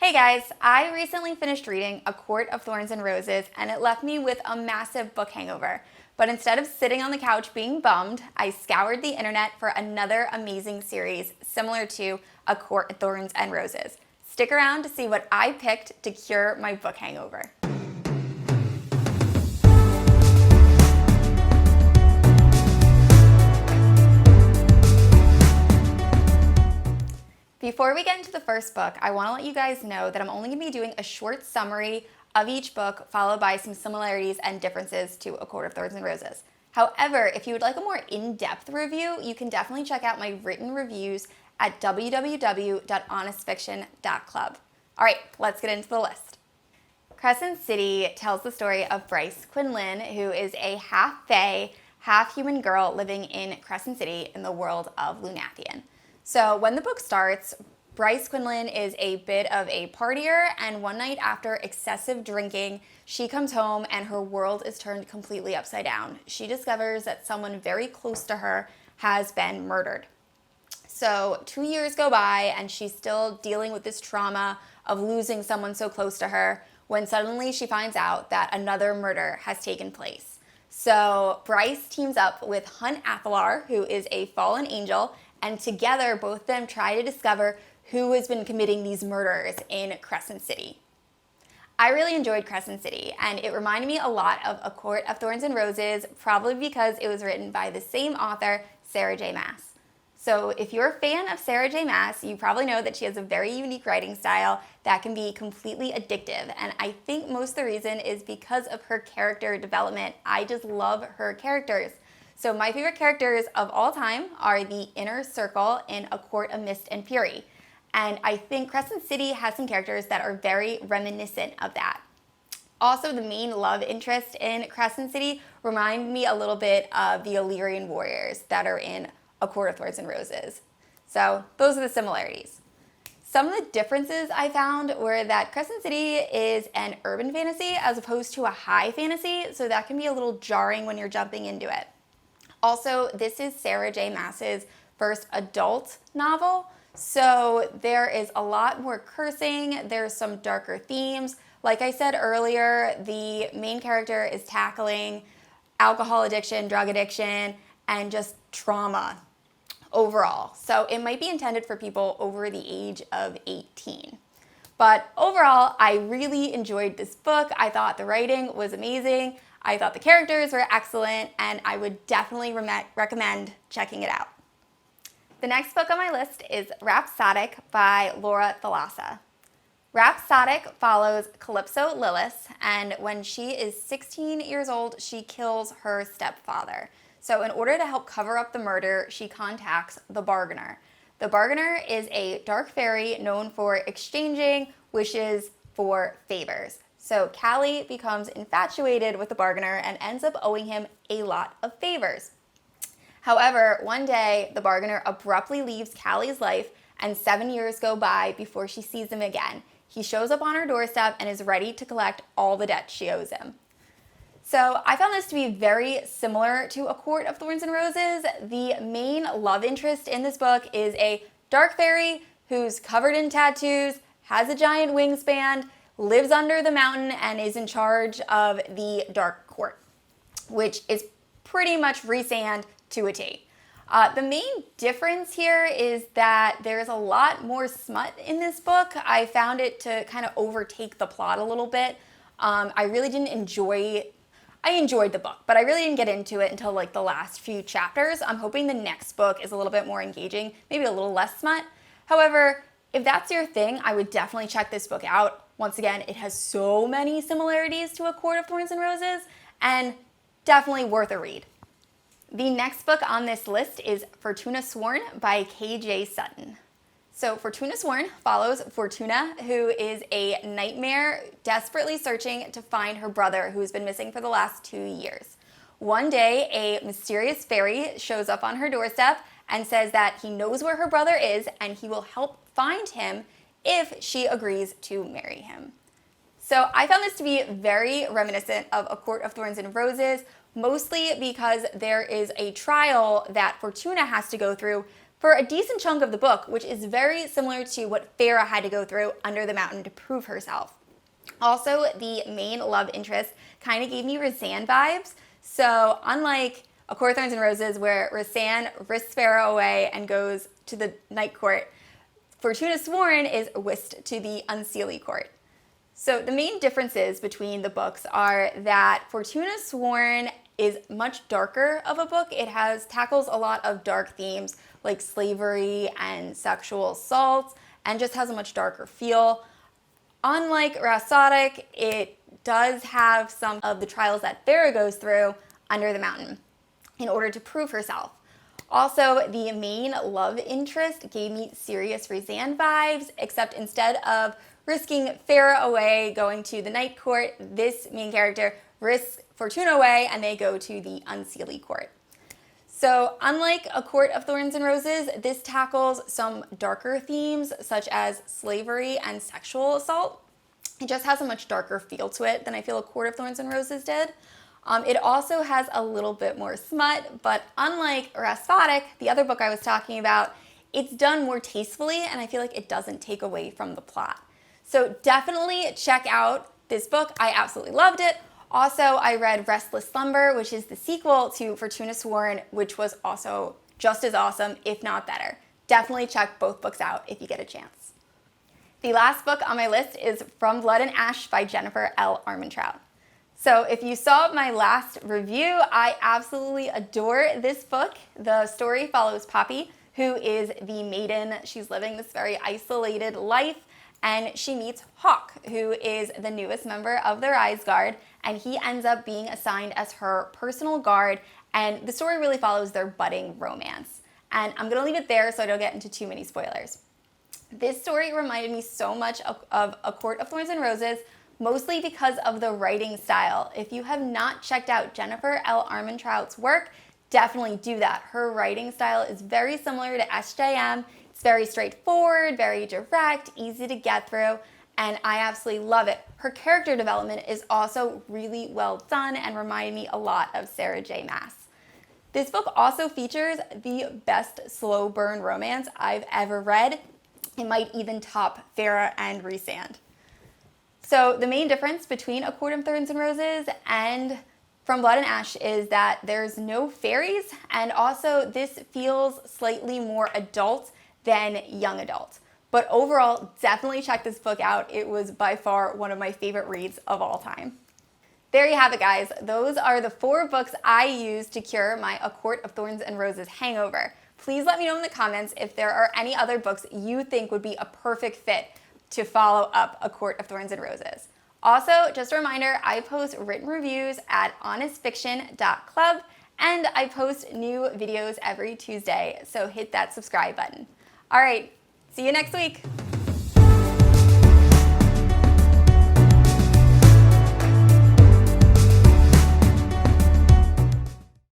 Hey guys, I recently finished reading A Court of Thorns and Roses and it left me with a massive book hangover. But instead of sitting on the couch being bummed, I scoured the internet for another amazing series similar to A Court of Thorns and Roses. Stick around to see what I picked to cure my book hangover. Before we get into the first book, I want to let you guys know that I'm only going to be doing a short summary of each book, followed by some similarities and differences to A Court of Thorns and Roses. However, if you would like a more in-depth review, you can definitely check out my written reviews at www.honestfiction.club. All right, let's get into the list. Crescent City tells the story of Bryce Quinlan, who is a half-fae, half-human girl living in Crescent City in the world of Lunathian. So when the book starts, Bryce Quinlan is a bit of a partier, and one night after excessive drinking, she comes home and her world is turned completely upside down. She discovers that someone very close to her has been murdered. So 2 years go by and she's still dealing with this trauma of losing someone so close to her when suddenly she finds out that another murder has taken place. So Bryce teams up with Hunt Athalar, who is a fallen angel, and together both of them try to discover who has been committing these murders in Crescent City. I really enjoyed Crescent City, and it reminded me a lot of A Court of Thorns and Roses, probably because it was written by the same author, Sarah J. Maas. So if you're a fan of Sarah J. Maas, you probably know that she has a very unique writing style that can be completely addictive, and I think most of the reason is because of her character development. I just love her characters. So my favorite characters of all time are the Inner Circle in A Court of Mist and Fury. And I think Crescent City has some characters that are very reminiscent of that. Also, the main love interest in Crescent City remind me a little bit of the Illyrian warriors that are in A Court of Thorns and Roses. So those are the similarities. Some of the differences I found were that Crescent City is an urban fantasy as opposed to a high fantasy, so that can be a little jarring when you're jumping into it. Also, this is Sarah J. Maas's first adult novel, so there is a lot more cursing, there's some darker themes. Like I said earlier, the main character is tackling alcohol addiction, drug addiction, and just trauma overall. So it might be intended for people over the age of 18. But overall, I really enjoyed this book. I thought the writing was amazing. I thought the characters were excellent, and I would definitely recommend checking it out. The next book on my list is Rhapsodic by Laura Thalassa. Rhapsodic follows Calypso Lillis, and when she is 16 years old, she kills her stepfather. So in order to help cover up the murder, she contacts the Bargainer. The Bargainer is a dark fairy known for exchanging wishes for favors. So Callie becomes infatuated with the Bargainer and ends up owing him a lot of favors. However, one day, the Bargainer abruptly leaves Callie's life, and 7 years go by before she sees him again. He shows up on her doorstep and is ready to collect all the debt she owes him. So I found this to be very similar to A Court of Thorns and Roses. The main love interest in this book is a dark fairy who's covered in tattoos, has a giant wingspan, lives under the mountain, and is in charge of the Dark Court, which is pretty much Rhysand to a T. The main difference here is that there's a lot more smut in this book. I found it to kind of overtake the plot a little bit. I enjoyed the book, but I really didn't get into it until like the last few chapters. I'm hoping the next book is a little bit more engaging, maybe a little less smut. However, if that's your thing, I would definitely check this book out. Once again, it has so many similarities to A Court of Thorns and Roses, and definitely worth a read. The next book on this list is Fortuna Sworn by K.J. Sutton. So Fortuna Sworn follows Fortuna, who is a nightmare desperately searching to find her brother who's been missing for the last 2 years. One day, a mysterious fairy shows up on her doorstep and says that he knows where her brother is and he will help find him if she agrees to marry him. So I found this to be very reminiscent of A Court of Thorns and Roses, mostly because there is a trial that Fortuna has to go through for a decent chunk of the book, which is very similar to what Feyre had to go through under the mountain to prove herself. Also, the main love interest kind of gave me Rhysand vibes. So unlike A Court of Thorns and Roses, where Rhysand risks Feyre away and goes to the Night Court, Fortuna Sworn is whisked to the Unseelie Court. So the main differences between the books are that Fortuna Sworn is much darker of a book. It tackles a lot of dark themes like slavery and sexual assault, and just has a much darker feel. Unlike Rhapsodic, it does have some of the trials that Feyre goes through under the mountain in order to prove herself. Also, the main love interest gave me serious Rhysand vibes, except instead of risking Feyre away going to the Night Court, this main character risks Fortuna away and they go to the Unseelie Court. So unlike A Court of Thorns and Roses, this tackles some darker themes such as slavery and sexual assault. It just has a much darker feel to it than I feel A Court of Thorns and Roses did. It also has a little bit more smut, but unlike Rhapsodic, the other book I was talking about, it's done more tastefully and I feel like it doesn't take away from the plot. So definitely check out this book. I absolutely loved it. Also, I read Restless Slumber, which is the sequel to Fortuna Sworn, which was also just as awesome, if not better. Definitely check both books out if you get a chance. The last book on my list is From Blood and Ash by Jennifer L. Armentrout. So if you saw my last review, I absolutely adore this book. The story follows Poppy, who is the maiden. She's living this very isolated life, and she meets Hawk, who is the newest member of the Rise Guard, and he ends up being assigned as her personal guard, and the story really follows their budding romance. And I'm gonna leave it there so I don't get into too many spoilers. This story reminded me so much of A Court of Thorns and Roses, mostly because of the writing style. If you have not checked out Jennifer L. Armentrout's work, definitely do that. Her writing style is very similar to SJM. It's very straightforward, very direct, easy to get through, and I absolutely love it. Her character development is also really well done and reminded me a lot of Sarah J. Maas. This book also features the best slow burn romance I've ever read. It might even top Feyre and Rhysand. So the main difference between A Court of Thorns and Roses and From Blood and Ash is that there's no fairies, and also this feels slightly more adult than young adult. But overall, definitely check this book out. It was by far one of my favorite reads of all time. There you have it, guys. Those are the 4 books I used to cure my A Court of Thorns and Roses hangover. Please let me know in the comments if there are any other books you think would be a perfect fit to follow up A Court of Thorns and Roses. Also, just a reminder, I post written reviews at honestfiction.club, and I post new videos every Tuesday, so hit that subscribe button. All right, see you next week.